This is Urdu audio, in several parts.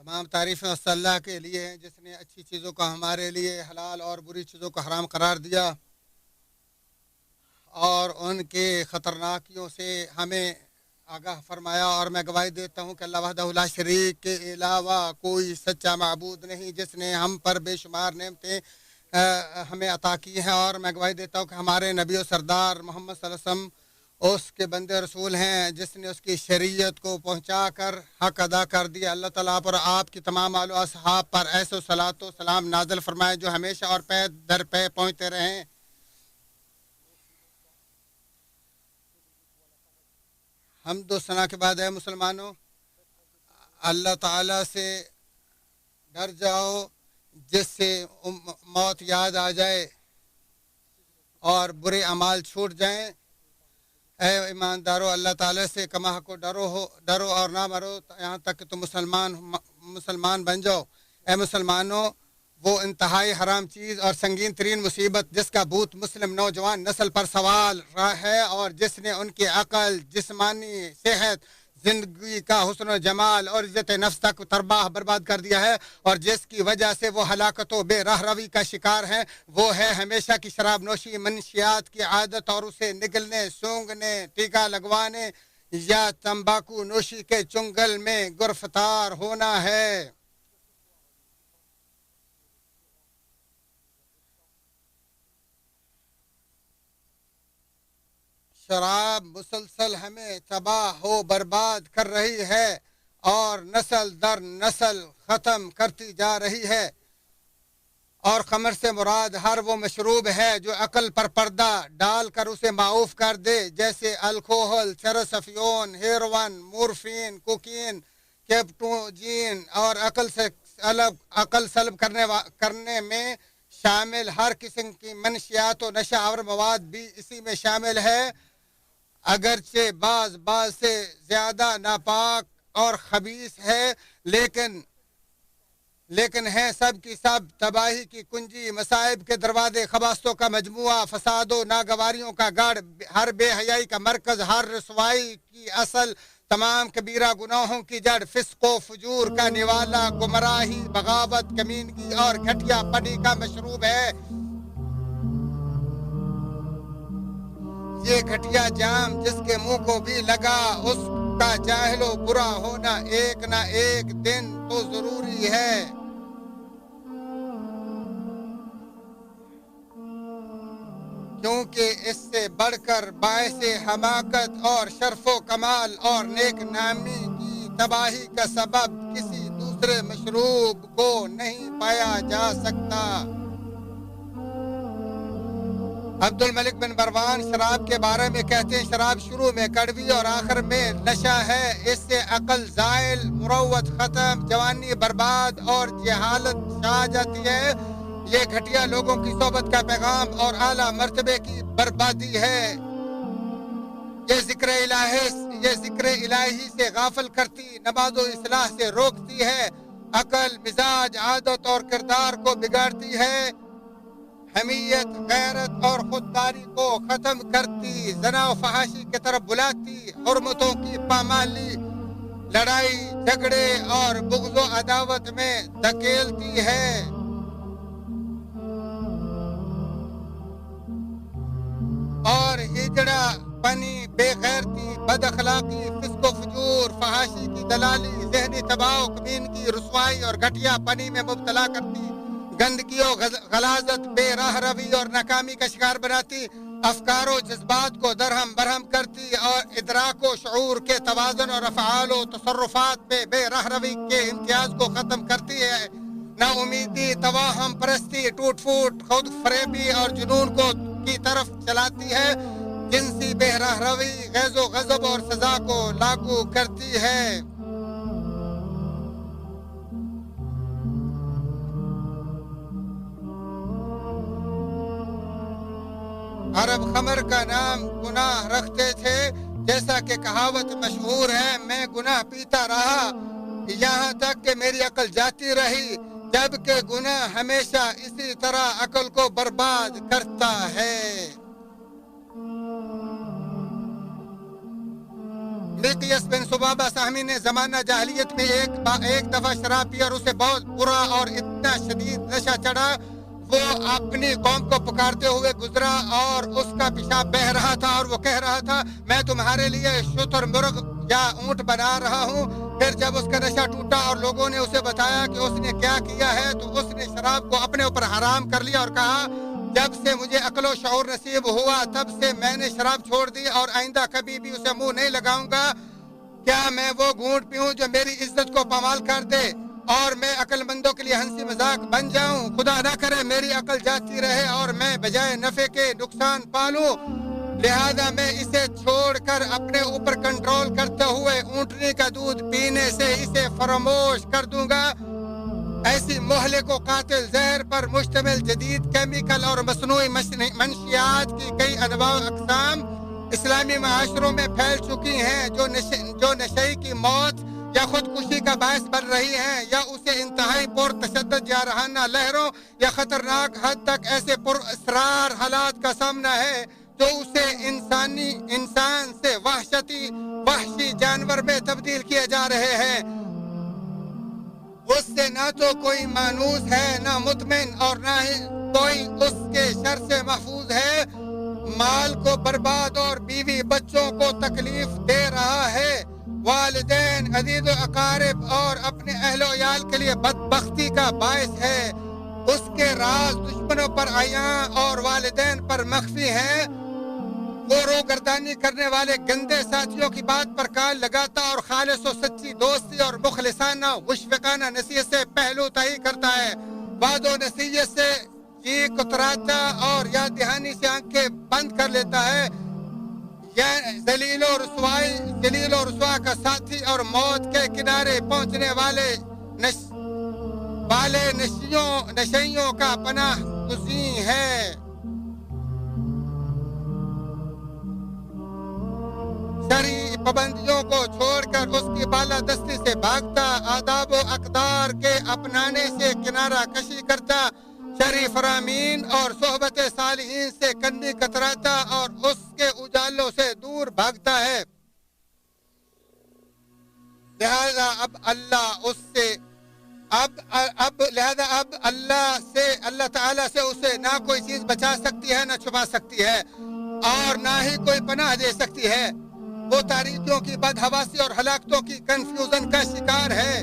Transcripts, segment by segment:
تمام تعریفیں اس اللہ کے لیے ہیں جس نے اچھی چیزوں کو ہمارے لیے حلال اور بری چیزوں کو حرام قرار دیا اور ان کے خطرناکیوں سے ہمیں آگاہ فرمایا، اور میں گواہی دیتا ہوں کہ اللہ وحدہ لا شریک کے علاوہ کوئی سچا معبود نہیں جس نے ہم پر بے شمار نعمتیں ہمیں عطا کی ہیں، اور میں گواہی دیتا ہوں کہ ہمارے نبی و سردار محمد صلی اللہ علیہ وسلم اس کے بندے رسول ہیں جس نے اس کی شریعت کو پہنچا کر حق ادا کر دیا۔ اللہ تعالیٰ پر آپ کی تمام آل و اصحاب پر ایسے و صلاۃ و سلام نازل فرمائے جو ہمیشہ اور پے در پے پہنچتے رہیں۔ حمد و ثنا کے بعد اے مسلمانوں، اللہ تعالیٰ سے ڈر جاؤ جس سے موت یاد آ جائے اور برے اعمال چھوٹ جائیں۔ اے ایماندارو، اللہ تعالیٰ سے کما حق کو ڈرو اور نہ مرو یہاں تک کہ تم مسلمان بن جاؤ۔ اے مسلمانوں، وہ انتہائی حرام چیز اور سنگین ترین مصیبت جس کا بھوت مسلم نوجوان نسل پر سوال رہا ہے اور جس نے ان کی عقل، جسمانی صحت، زندگی کا حسن و جمال اور عزت نفس تک تباہ برباد کر دیا ہے، اور جس کی وجہ سے وہ ہلاکت و بے راہ روی کا شکار ہیں، وہ ہے ہمیشہ کی شراب نوشی، منشیات کی عادت اور اسے نگلنے، سونگھنے، ٹیکا لگوانے یا تمباکو نوشی کے چنگل میں گرفتار ہونا ہے۔ شراب مسلسل ہمیں تباہ و برباد کر رہی ہے اور نسل در نسل ختم کرتی جا رہی ہے، اور خمر سے مراد ہر وہ مشروب ہے جو عقل پر پردہ ڈال کر اسے معاف کر دے، جیسے الکوہل، چرس افیون، ہیروین، مورفین، کوکین، کیپٹوجین، اور عقل سلب کرنے میں شامل ہر قسم کی منشیات و نشہ آور مواد بھی اسی میں شامل ہے، اگرچہ بعض سے زیادہ ناپاک اور خبیث ہے، لیکن ہیں سب کی سب تباہی کی کنجی، مصائب کے دروازے، خباثتوں کا مجموعہ، فساد و ناگواریوں کا گڑھ، ہر بے حیائی کا مرکز، ہر رسوائی کی اصل، تمام کبیرہ گناہوں کی جڑ، فسق و فجور کا نوالا، گمراہی، بغاوت، کمینگی اور گھٹیا پنی کا مشروب ہے۔ یہ گھٹیا جام جس کے منہ کو بھی لگا اس کا جاہل و برا ہونا ایک نہ ایک دن تو ضروری ہے۔ کیونکہ اس سے بڑھ کر باعث حماقت اور شرف و کمال اور نیک نامی کی تباہی کا سبب کسی دوسرے مشروب کو نہیں پایا جا سکتا۔ عبد الملک بن مروان شراب کے بارے میں کہتے ہیں، شراب شروع میں کڑوی اور آخر میں نشہ ہے، اس سے عقل زائل، مروت ختم، جوانی برباد اور جہالت چھا جاتی ہے۔ یہ گھٹیا لوگوں کی صحبت کا پیغام اور اعلیٰ مرتبے کی بربادی ہے۔ یہ ذکر الہی سے غافل کرتی، نماز و اصلاح سے روکتی ہے، عقل، مزاج، عادت اور کردار کو بگاڑتی ہے، حمیت، غیرت اور خودداری کو ختم کرتی، زنا و فحاشی کی طرف بلاتی، حرمتوں کی پامالی، لڑائی جھگڑے اور بغض و عداوت میں دھکیلتی ہے۔ اور ہجڑا پنی، بے غیرتی، بد اخلاقی، فسق و فجور، فحاشی کی دلالی، ذہنی تباہ و کمینگی، رسوائی اور گھٹیا پنی میں مبتلا کرتی، گندگی و غلاظت، بے راہ روی اور ناکامی کا شکار بناتی، افکار و جذبات کو درہم برہم کرتی اور ادراک و شعور کے توازن اور افعال و تصرفات میں بے راہ روی کے امتیاز کو ختم کرتی ہے، نا امیدی، توہم پرستی، ٹوٹ پھوٹ، خود فریبی اور جنون کی طرف چلاتی ہے، جنسی بے راہ روی، غیظ و غضب اور سزا کو لاگو کرتی ہے۔ عرب خمر کا نام گناہ رکھتے تھے، جیسا کہ کہاوت مشہور ہے، میں گناہ پیتا رہا یہاں تک کہ میری عقل جاتی رہی، جبکہ گناہ ہمیشہ اسی طرح عقل کو برباد کرتا ہے۔ مقیس بن سبابہ سہمی نے زمانہ جاہلیت میں ایک دفعہ شراب پی اور اسے بہت برا اور اتنا شدید نشہ چڑھا، وہ اپنی قوم کو پکارتے ہوئے گزرا اور اس کا پیشاب بہہ رہا تھا اور وہ کہہ رہا تھا میں تمہارے لیے شتر مرغ یا اونٹ بنا رہا ہوں۔ پھر جب اس کا نشہ ٹوٹا اور لوگوں نے اسے بتایا کہ اس نے کیا کیا ہے تو اس نے شراب کو اپنے اوپر حرام کر لیا اور کہا جب سے مجھے عقل و شعور نصیب ہوا تب سے میں نے شراب چھوڑ دی اور آئندہ کبھی بھی اسے منہ نہیں لگاؤں گا۔ کیا میں وہ گھونٹ پیوں جو میری عزت کو پامال کر دے اور میں عقل مندوں کے لیے ہنسی مذاق بن جاؤں؟ خدا نہ کرے میری عقل جاتی رہے اور میں بجائے نفع کے نقصان پالوں، لہذا میں اسے چھوڑ کر اپنے اوپر کنٹرول کرتے ہوئے اونٹنی کا دودھ پینے سے اسے فراموش کر دوں گا۔ ایسی مہلک و قاتل زہر پر مشتمل جدید کیمیکل اور مصنوعی منشیات کی کئی انواع و اقسام اسلامی معاشروں میں پھیل چکی ہیں جو نشئی کی موت یا خودکشی کا باعث بن رہی ہیں یا اسے انتہائی پر تشدد جارحانہ لہروں یا خطرناک حد تک ایسے پر اسرار حالات کا سامنا ہے جو اسے انسان سے وحشی جانور میں تبدیل کیے جا رہے ہیں۔ اس سے نہ تو کوئی مانوس ہے نہ مطمئن اور نہ ہی کوئی اس کے شر سے محفوظ ہے، مال کو برباد اور بیوی بچوں کو تکلیف دے رہا ہے، والدین عزیز و اقارب اور اپنے اہل و عیال کے لیے بدبختی کا باعث ہے، اس کے راز دشمنوں پر عیاں اور والدین پر مخفی ہیں، وہ روگردانی کرنے والے گندے ساتھیوں کی بات پر کان لگاتا اور خالص و سچی دوستی اور مخلصانہ مشفقانہ نصیحت سے پہلو تہی کرتا ہے، وعد و نصیحت سے جی کتراتا اور یاد دہانی سے آنکھیں بند کر لیتا ہے، ذلیل و رسوا کا ساتھی اور موت کے کنارے پہنچنے والے نشیوں کا پناہ گزین ہے۔ شرعی پابندیوں کو چھوڑ کر اس کی بالادستی سے بھاگتا، آداب و اقدار کے اپنانے سے کنارہ کشی کرتا، شرعی فرامین اور صحبت صالحین سے کنی کتراتا اور اس کے اجالوں سے دور بھاگتا ہے، لہذا اب اللہ تعالیٰ سے اسے نہ کوئی چیز بچا سکتی ہے نہ چھپا سکتی ہے اور نہ ہی کوئی پناہ دے سکتی ہے۔ وہ تاریکیوں کی بدحواسی اور ہلاکتوں کی کنفیوژن کا شکار ہے،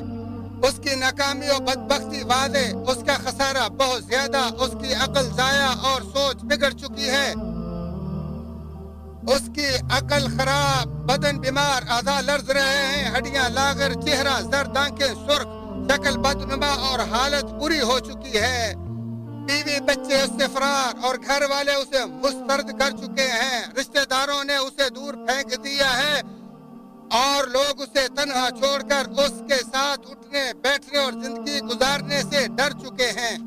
اس کی ناکامی و بدبختی واضح، اس کا خسارہ بہت زیادہ، اس کی عقل ضائع اور سوچ بگڑ چکی ہے، اس کی عقل خراب، بدن بیمار، اعضاء لرز رہے ہیں، ہڈیاں لاغر، چہرہ زرد، آنکھیں سرخ، شکل بدنما اور حالت بری ہو چکی ہے، بیوی بچے اس سے فرار اور گھر والے اسے مسترد کر چکے ہیں، رشتہ داروں نے اسے دور پھینک دیا ہے اور لوگ اسے تنہا چھوڑ کر اس کے ساتھ اٹھنے بیٹھنے اور زندگی گزارنے سے ڈر چکے ہیں۔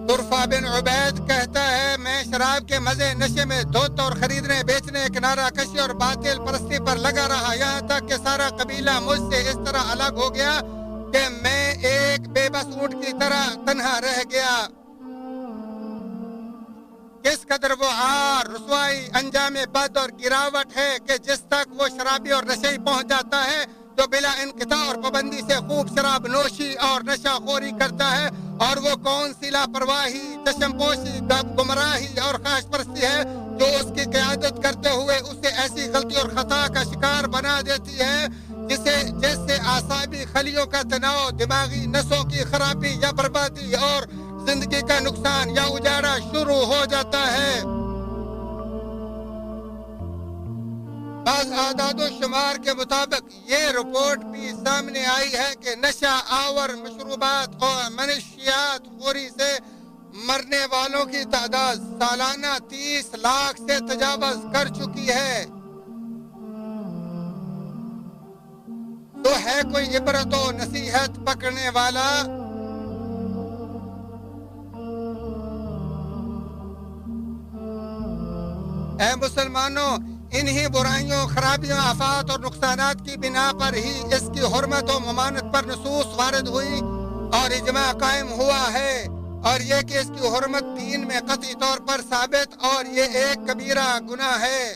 طرفہ بن عبید کہتا ہے میں شراب کے مزے نشے میں دھوت اور خریدنے بیچنے کنارہ کشی اور باطل پرستی پر لگا رہا، یہاں تک کہ سارا قبیلہ مجھ سے اس طرح الگ ہو گیا کہ میں ایک بے بس اونٹ کی طرح تنہا رہ گیا۔ کس قدر وہ عار، رسوائی، انجام بد اور گراوٹ ہے کہ جس تک وہ شرابی اور نشئی پہنچ جاتا ہے تو بلا انقطاع اور پابندی سے خوب شراب نوشی اور نشہ خوری کرتا ہے، اور وہ کون سی لاپرواہی، چشم پوشی، گمراہی اور خواہش پرستی ہے جو اس کی قیادت کرتے ہوئے اسے ایسی غلطی اور خطا کا شکار بنا دیتی ہے جس سے اعصابی خلیوں کا تناؤ، دماغی نسوں کی خرابی یا بربادی اور زندگی کا نقصان یا اجاڑا شروع ہو جاتا ہے۔ بعض اعداد و شمار کے مطابق یہ رپورٹ بھی سامنے آئی ہے کہ نشہ آور مشروبات اور منشیات خوری سے مرنے والوں کی تعداد سالانہ 30 لاکھ سے تجاوز کر چکی ہے۔ تو ہے کوئی عبرت و نصیحت پکڑنے والا؟ اے مسلمانوں، انہی برائیوں، خرابیوں، آفات اور نقصانات کی بنا پر ہی اس کی حرمت و ممانت پر نصوص وارد ہوئی اور اجماع قائم ہوا ہے، اور یہ کہ اس کی حرمت دین میں قطعی طور پر ثابت، اور یہ ایک کبیرہ گناہ ہے۔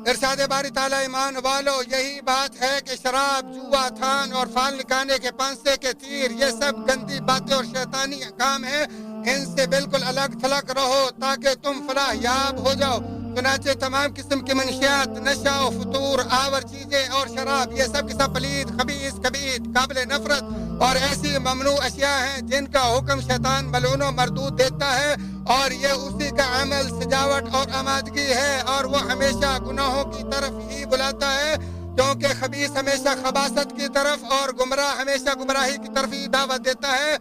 ارشاد باری تعالیٰ ایمان والو، یہی بات ہے کہ شراب، جوا، تھان اور فال نکانے کے پانسے کے تیر، یہ سب گندی باتیں اور شیطانی کام ہیں، ان سے بالکل الگ تھلگ رہو تاکہ تم فلاح یاب ہو جاؤ۔ چنانچہ تمام قسم کی منشیات، نشہ و فطور آور چیزیں اور شراب، یہ سب کی سب پلید، خبیث، قابل نفرت اور ایسی ممنوع اشیاء ہیں جن کا حکم شیطان ملعون و مردود دیتا ہے، اور یہ اسی کا عمل، سجاوٹ اور آمادگی ہے، اور وہ ہمیشہ گناہوں کی طرف ہی بلاتا ہے، کیونکہ خبیث ہمیشہ خباثت کی طرف اور گمراہ ہمیشہ گمراہی کی طرف ہی دعوت دیتا ہے۔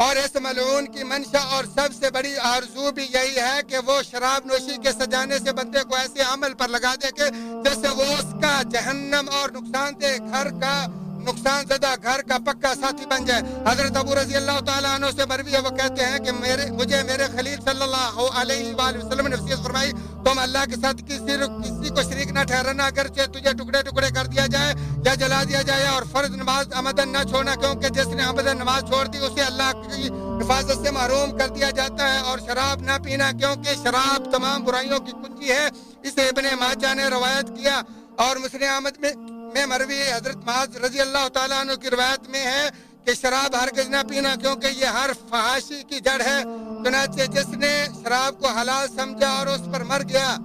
اور اس ملعون کی منشا اور سب سے بڑی آرزو بھی یہی ہے کہ وہ شراب نوشی کے سجانے سے بندے کو ایسے عمل پر لگا دے کہ جس سے وہ اس کا جہنم اور نقصان زدہ گھر کا پکا ساتھی بن جائے۔ حضرت ابو رضی اللہ تعالیٰ عنہ سے مروی ہے، وہ کہتے ہیں کہ مجھے میرے خلیل صلی اللہ علیہ وآلہ وسلم نے وصیت فرمائی، تم اللہ کے ساتھ کسی کو شریک نہ ٹھہرانا، اگرچہ تجھے ٹکڑے ٹکڑے کر دیا جائے یا جلا دیا جائے، اور فرض نماز عمدن نہ چھوڑنا، کیونکہ جس نے عمدن نماز چھوڑ دی اسے اللہ کی حفاظت سے محروم کر دیا جاتا ہے، اور شراب نہ پینا، کیونکہ شراب تمام برائیوں کی کنجی ہے۔ اسے ابن ماجہ نے روایت کیا، اور مسند احمد میں مروی حضرت معاذ رضی اللہ تعالیٰ عنہ کی روایت میں ہے کہ شراب ہرگز نہ پینا، کیونکہ یہ ہر فحاشی کی جڑ ہے۔ چنانچہ جس نے شراب کو حلال سمجھا اور اس پر مر گیا،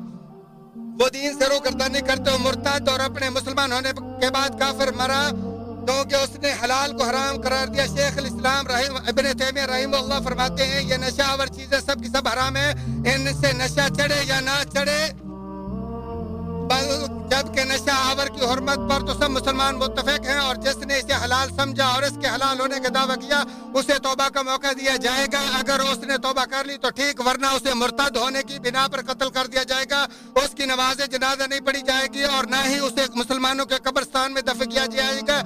وہ دین سے روگردانی کرتے ہوئے مرتد اور اپنے مسلمان ہونے کے بعد کافر مرا، کیونکہ اس نے حلال کو حرام قرار دیا۔ شیخ الاسلام ابن تیمیہ رحمہ اللہ فرماتے ہیں، یہ نشہ آور چیزیں سب کی سب حرام ہیں، ان سے نشہ چڑھے یا نہ چڑھے، جبکہ نشہ آور کی حرمت پر تو سب مسلمان متفق ہیں، اور جس نے اسے حلال سمجھا اور اس کے حلال ہونے کا دعویٰ کیا اسے توبہ کا موقع دیا جائے گا، اگر اس نے توبہ کر لی تو ٹھیک، ورنہ اسے مرتد ہونے کی بنا پر قتل کر دیا جائے گا۔ اس کی نماز جنازہ نہیں پڑھی جائے گی، اور نہ ہی اسے مسلمانوں کے قبرستان میں دفن کیا جائے گا۔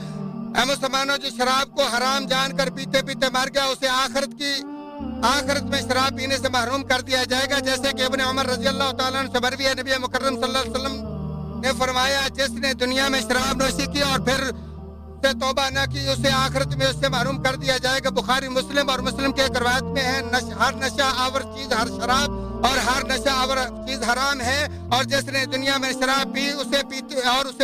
اے مسلمانوں، جو شراب کو حرام جان کر پیتے پیتے مر گیا، اسے آخرت میں شراب پینے سے محروم کر دیا جائے گا، جیسے کہ ابن عمر رضی اللہ تعالیٰ عنہ سے مروی ہے، نبی مکرم صلی اللہ علیہ وسلم نے فرمایا، جس نے دنیا میں شراب نوشی کی اور پھر سے توبہ نہ کی، اسے آخرت میں اس سے محروم کر دیا جائے گا۔ بخاری مسلم اور مسلم کے ایک روایت میں ہے، ہر نشہ آور چیز، ہر شراب اور ہر نشہ آور چیز حرام ہے، اور جس نے دنیا میں شراب پی اسے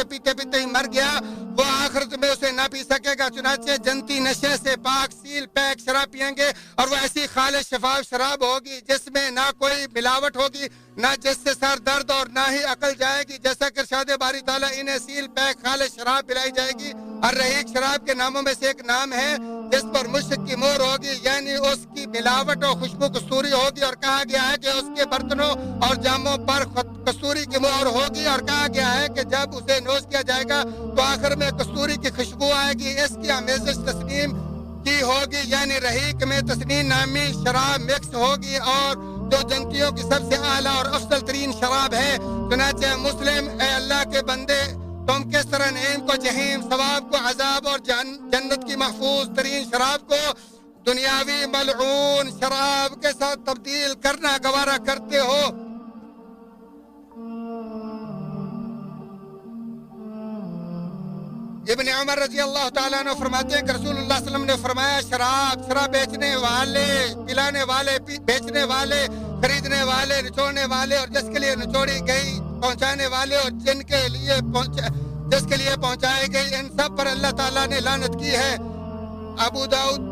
پیتے پیتے ہی مر گیا، وہ آخرت میں اسے نہ پی سکے گا۔ چنانچہ جنتی نشے سے پاک سیل پیک شراب پیئیں گے، اور وہ ایسی خالص شفاف شراب ہوگی جس میں نہ کوئی ملاوٹ ہوگی، نہ جس سے سر درد اور نہ ہی عقل جائے گی، جیسا کہ ارشاد باری تعالیٰ انہیں سیل پیک خالص شراب پلائی جائے گی۔ الرحیق شراب کے ناموں میں سے ایک نام ہے جس پر مشک کی مہر ہوگی، یعنی اس کی ملاوٹ اور خوشبو کستوری ہوگی، اور کہا گیا ہے کہ اس کے برتنوں اور جاموں پر کستوری کی مہر ہوگی، اور کہا گیا ہے کہ جب اسے نوش کیا جائے گا تو آخر میں کستوری کی خوشبو آئے گی۔ اس کی آمیزش تسنیم کی ہوگی، یعنی رحیق میں تسنیم نامی شراب مکس ہوگی، اور جو جنتیوں کی سب سے اعلیٰ اور افضل ترین شراب ہے۔ چنانچہ مسلم، اے اللہ کے بندے، تم کس طرح نعیم کو جہیم، ثواب کو عذاب اور جنت کی محفوظ ترین شراب کو دنیاوی ملعون شراب کے ساتھ تبدیل کرنا گوارا کرتے ہو۔ ابن عمر رضی اللہ تعالیٰ عنہ فرماتے ہیں کہ رسول اللہ صلی اللہ علیہ وسلم نے فرمایا، شراب بیچنے والے، پلانے والے، بیچنے والے، خریدنے والے، نچوڑنے والے، اور جس کے لیے نچوڑی گئی پہنچانے والے، اور جس کے لیے پہنچائی گئی، ان سب پر اللہ تعالیٰ نے لعنت کی ہے۔ ابو داؤد،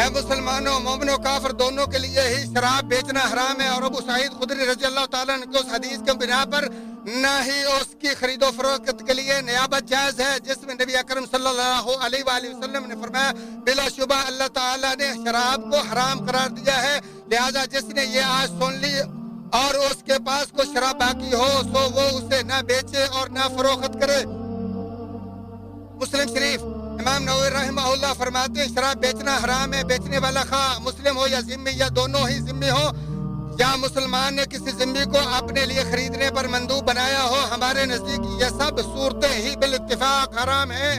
اے مسلمانوں، مومن و کافر دونوں کے لیے ہی شراب بیچنا حرام ہے، اور ابو سعید خدری رضی اللہ تعالیٰ عنہ کی اس حدیث کے بنا پر نہ ہی اس کی خرید و فروخت کے لیے نیابت جائز ہے، جس میں نبی اکرم صلی اللہ علیہ وآلہ وسلم نے فرمایا، بلا شبہ اللہ تعالیٰ نے شراب کو حرام قرار دیا ہے، لہذا جس نے یہ آج سن لی اور اس کے پاس کوئی شراب باقی ہو سو وہ اسے نہ بیچے اور نہ فروخت کرے۔ مسلم شریف، امام نووی رحمہ اللہ فرماتے ہیں، شراب بیچنا حرام ہے، بیچنے والا خواہ مسلم ہو یا ذمہ یا دونوں ہی ذمہ ہو، یا مسلمان نے کسی ذمہ کو اپنے لیے خریدنے پر مندوب بنایا ہو، ہمارے نزدیک یہ سب صورتیں ہی بالاتفاق حرام ہیں۔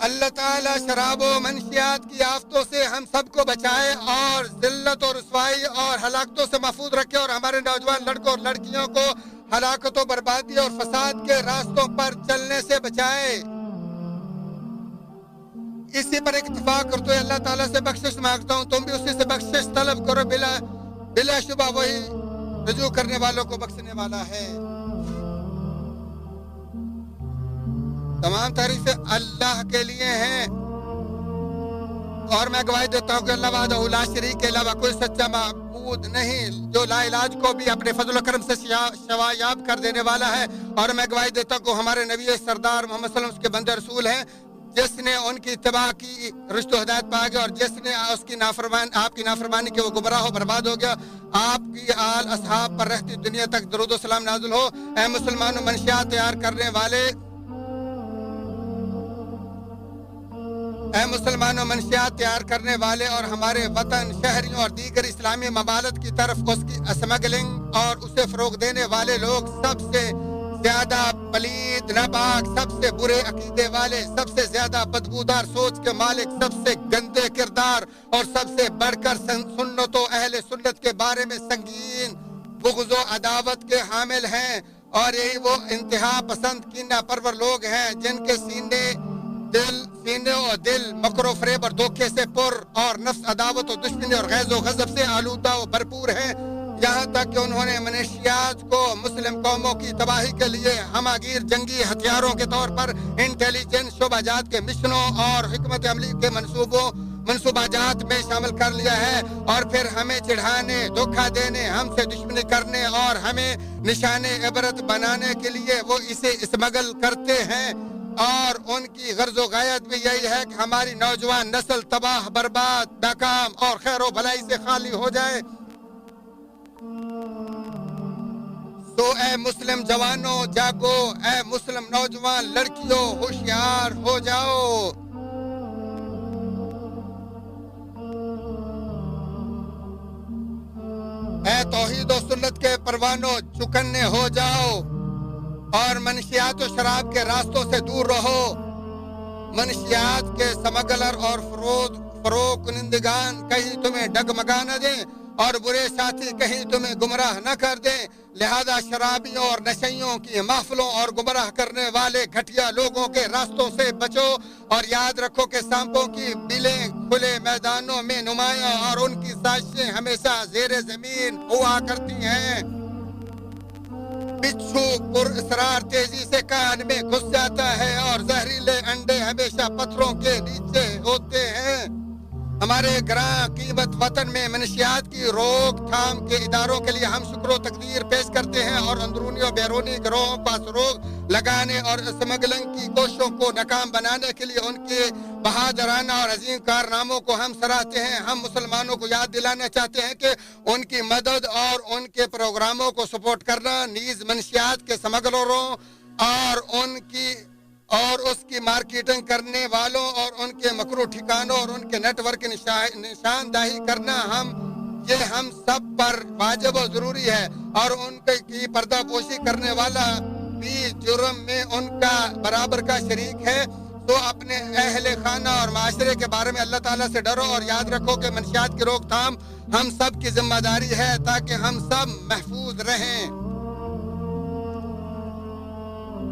اللہ تعالیٰ شراب و منشیات کی آفتوں سے ہم سب کو بچائے، اور ذلت اور رسوائی اور ہلاکتوں سے محفوظ رکھے، اور ہمارے نوجوان لڑکوں اور لڑکیوں کو ہلاکت و بربادی اور فساد کے راستوں پر چلنے سے بچائے۔ اسی پر اتفاق کرتے ہوئے اللہ تعالیٰ سے بخشش مانگتا ہوں، تم بھی اسی سے بخشش طلب کرو، بلا شبہ وہی رجوع کرنے والوں کو بخشنے والا ہے۔ تمام تعریفیں اللہ کے لیے ہیں، اور میں گواہی دیتا ہوں کہ اللہ وحدہ لا شریک کے علاوہ کوئی سچا معبود نہیں، جو لا علاج کو بھی اپنے فضل و کرم سے شفا یاب کر دینے والا ہے۔ اور میں گواہی دیتا ہوں کہ ہمارے نبی سردار محمد صلی اللہ علیہ وسلم کے بندے رسول ہیں، جس نے ان کی اتباع کی رشد و ہدایت پا گیا، اور جس نے آپ کی نافرمانی کی وہ گمراہ ہو برباد ہو گیا۔ آپ کی آل اصحاب پر رہتی دنیا تک درود و سلام نازل ہو۔ اے مسلمانوں، منشیات تیار کرنے والے، اے مسلمانوں، منشیات تیار کرنے والے اور ہمارے وطن، شہریوں اور دیگر اسلامی ممالک کی طرف اس کی اسمگلنگ اور اسے فروغ دینے والے لوگ سب سے زیادہ پلید، ناپاک، سب سے برے عقیدے والے، سب سے زیادہ بدبودار سوچ کے مالک، سب سے گندے کردار اور سب سے بڑھ کر سنت و اہل سنت کے بارے میں سنگین بغض و عداوت کے حامل ہیں۔ اور یہی وہ انتہا پسند کینہ پرور لوگ ہیں جن کے سینے و دل مکر و فریب اور دھوکے سے پر اور نفس عداوت و دشمنی اور غیظ و غضب سے آلودہ و بھرپور ہیں، یہاں تک کہ انہوں نے منشیات کو مسلم قوموں کی تباہی کے لیے ہماگیر جنگی ہتھیاروں کے طور پر انٹیلیجنس شعبہ جات کے مشنوں اور حکمت عملی کے منصوبہ جات میں شامل کر لیا ہے، اور پھر ہمیں چڑھانے، دھوکہ دینے، ہم سے دشمنی کرنے اور ہمیں نشان عبرت بنانے کے لیے وہ اسے اسمگل کرتے ہیں۔ اور ان کی غرض و غایت بھی یہی ہے کہ ہماری نوجوان نسل تباہ، برباد، ناکام اور خیر و بھلائی سے خالی ہو جائے۔ تو اے مسلم جوانوں جاگو، اے مسلم نوجوان لڑکیوں ہوشیار ہو جاؤ۔ اے توحید و سنت کے پروانوں چکنے ہو جاؤ، اور منشیات و شراب کے راستوں سے دور رہو۔ منشیات کے سمگلر اور فروغ کنندگان کہیں تمہیں ڈگمگا نہ دیں، اور برے ساتھی کہیں تمہیں گمراہ نہ کر دیں، لہذا شرابیوں اور نشیوں کی محفلوں اور گمراہ کرنے والے گھٹیا لوگوں کے راستوں سے بچو، اور یاد رکھو کہ سانپوں کی بلیں کھلے میدانوں میں نمایاں اور ان کی سازشیں ہمیشہ زیر زمین ہوا کرتی ہیں۔ بچھو پر اسرار تیزی سے کان میں گھس جاتا ہے، اور زہریلے انڈے ہمیشہ پتھروں کے نیچے ہوتے ہیں۔ ہمارے گراں قیمت وطن میں منشیات کی روک تھام کے اداروں کے لیے ہم شکر و تقدیر پیش کرتے ہیں، اور اندرونی و بیرونی گروہوں کا سروغ لگانے اور اسمگلنگ کی کوششوں کو ناکام بنانے کے لیے ان کے بہادرانہ اور عظیم کارناموں کو ہم سراہتے ہیں۔ ہم مسلمانوں کو یاد دلانا چاہتے ہیں کہ ان کی مدد اور ان کے پروگراموں کو سپورٹ کرنا نیز منشیات کے سمگلروں اور اس کی مارکیٹنگ کرنے والوں اور ان کے مکروہ ٹھکانوں اور ان کے نیٹ ورک نشاندہی کرنا ہم سب پر واجب و ضروری ہے، اور ان کی پردہ پوشی کرنے والا بھی جرم میں ان کا برابر کا شریک ہے۔ تو اپنے اہل خانہ اور معاشرے کے بارے میں اللہ تعالیٰ سے ڈرو، اور یاد رکھو کہ منشیات کی روک تھام ہم سب کی ذمہ داری ہے تاکہ ہم سب محفوظ رہیں۔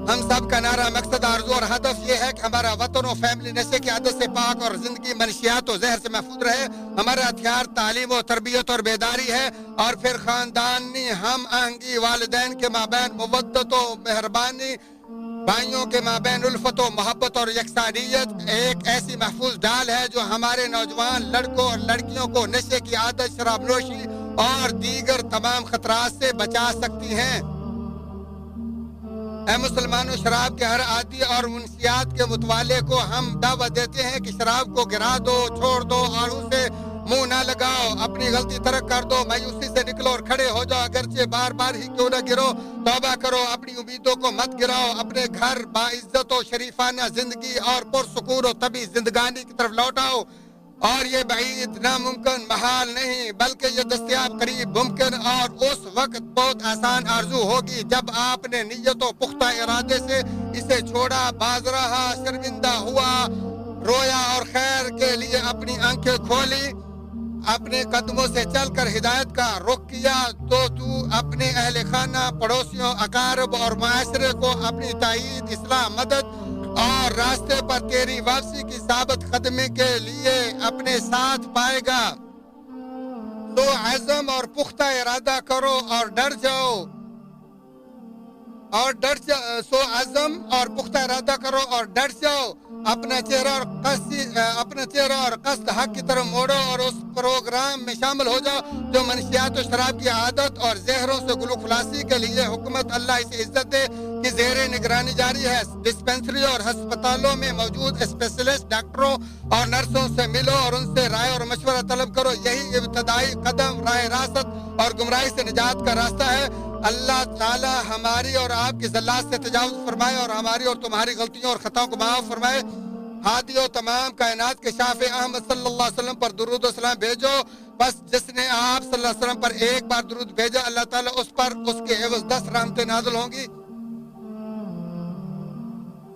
ہم سب کا نعرہ، مقصد، آرزو اور ہدف یہ ہے کہ ہمارا وطن و فیملی نشے کی عادت سے پاک اور زندگی منشیات و زہر سے محفوظ رہے۔ ہمارا ہتھیار تعلیم و تربیت اور بیداری ہے، اور پھر خاندانی ہم آہنگی، والدین کے مابین مودت و مہربانی، بھائیوں کے مابین الفت و محبت اور یکسانیت ایک ایسی محفوظ ڈال ہے جو ہمارے نوجوان لڑکوں اور لڑکیوں کو نشے کی عادت، شراب نوشی اور دیگر تمام خطرات سے بچا سکتی ہیں۔ اے مسلمانوں، شراب کے ہر عادی اور منشیات کے متوالے کو ہم دعوت دیتے ہیں کہ شراب کو گرا دو، چھوڑ دو اور اسے منہ نہ لگاؤ، اپنی غلطی ترک کر دو، مایوسی سے نکلو اور کھڑے ہو جاؤ، اگرچہ بار بار ہی کیوں نہ گرو، توبہ کرو، اپنی امیدوں کو مت گراؤ، اپنے گھر باعزت و شریفانہ زندگی اور پرسکون و طبی زندگانی کی طرف لوٹاؤ۔ اور یہ بعید، ناممکن، محال نہیں، بلکہ یہ دستیاب، قریب، ممکن اور اس وقت بہت آسان آرزو ہوگی جب آپ نے نیت و پختہ ارادے سے اسے چھوڑا، باز رہا، شرمندہ ہوا، رویا اور خیر کے لیے اپنی آنکھیں کھولی، اپنے قدموں سے چل کر ہدایت کا رخ کیا، تو اپنے اہل خانہ، پڑوسیوں، اقارب اور معاشرے کو اپنی تائید، اصلاح، مدد اور راستے پر تیری واپسی کی ثابت قدمی کے لیے اپنے ساتھ پائے گا۔ تو عزم اور پختہ ارادہ کرو اور ڈر جاؤ سو عزم اور پختہ ارادہ کرو اور ڈر جاؤ۔ اپنا چہرہ اور قصد حق کی طرف موڑو اور اس پروگرام میں شامل ہو جاؤ جو منشیات و شراب کی عادت اور زہروں سے گلو خلاصی کے لیے حکومت اللہ اسے عزت دے کی زیر نگرانی جاری ہے۔ ڈسپنسری اور ہسپتالوں میں موجود اسپیشلسٹ ڈاکٹروں اور نرسوں سے ملو اور ان سے رائے اور مشورہ طلب کرو۔ یہی ابتدائی قدم راہ راست اور گمراہی سے نجات کا راستہ ہے۔ اللہ تعالی ہماری اور آپ کی زلات سے تجاوز فرمائے اور ہماری اور تمہاری غلطیوں اور خطاؤں کو معاف فرمائے۔ ہادی و تمام کائنات کے شافع احمد صلی اللہ علیہ وسلم پر درود و سلام بھیجو۔ بس جس نے آپ صلی اللہ علیہ وسلم پر ایک بار درود بھیجا اللہ تعالیٰ اس پر اس کے عوض 10 رحمتیں نازل ہوں گی۔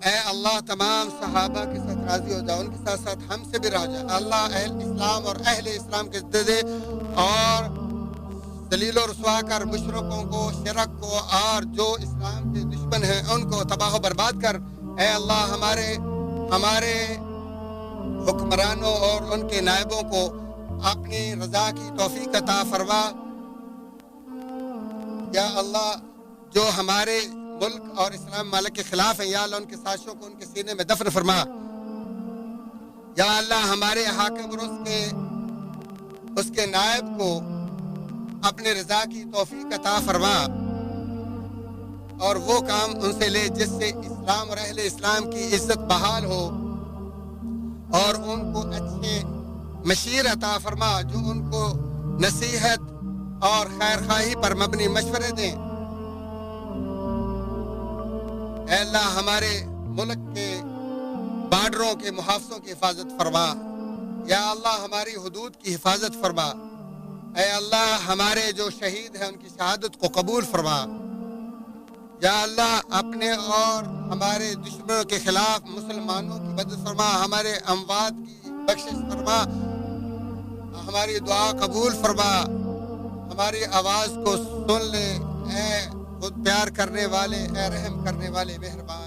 اے اللہ تمام صحابہ کے ساتھ راضی ہو جا، ان کے ساتھ ساتھ ہم سے بھی راضی ہو جا۔ اللہ اہل اسلام اور اہل اسلام کے دے اور ذلیل و رسوا کر مشرکوں کو، شرک کو اور جو اسلام کے دشمن ہیں ان کو تباہ و برباد کر۔ اے اللہ ہمارے حکمرانوں اور ان کے نائبوں کو اپنی رضا کی توفیق عطا فرما۔ یا اللہ جو ہمارے ملک اور اسلام مالک کے خلاف ہیں یا اللہ ان کے سازشوں کو ان کے سینے میں دفن فرما۔ یا اللہ ہمارے حاکم اور اس کے نائب کو اپنے رضا کی توفیق عطا فرما اور وہ کام ان سے لے جس سے اسلام اور اہل اسلام کی عزت بحال ہو، اور ان کو اچھے مشیر عطا فرما جو ان کو نصیحت اور خیر خواہی پر مبنی مشورے دیں۔ اے اللہ ہمارے ملک کے بارڈروں کے محافظوں کی حفاظت فرما۔ یا اللہ ہماری حدود کی حفاظت فرما۔ اے اللہ ہمارے جو شہید ہیں ان کی شہادت کو قبول فرما۔ یا اللہ اپنے اور ہمارے دشمنوں کے خلاف مسلمانوں کی مدد فرما، ہمارے اموات کی بخشش فرما، ہماری دعا قبول فرما، ہماری آواز کو سن لے۔ اے خود پیار کرنے والے، اے رحم کرنے والے مہربان۔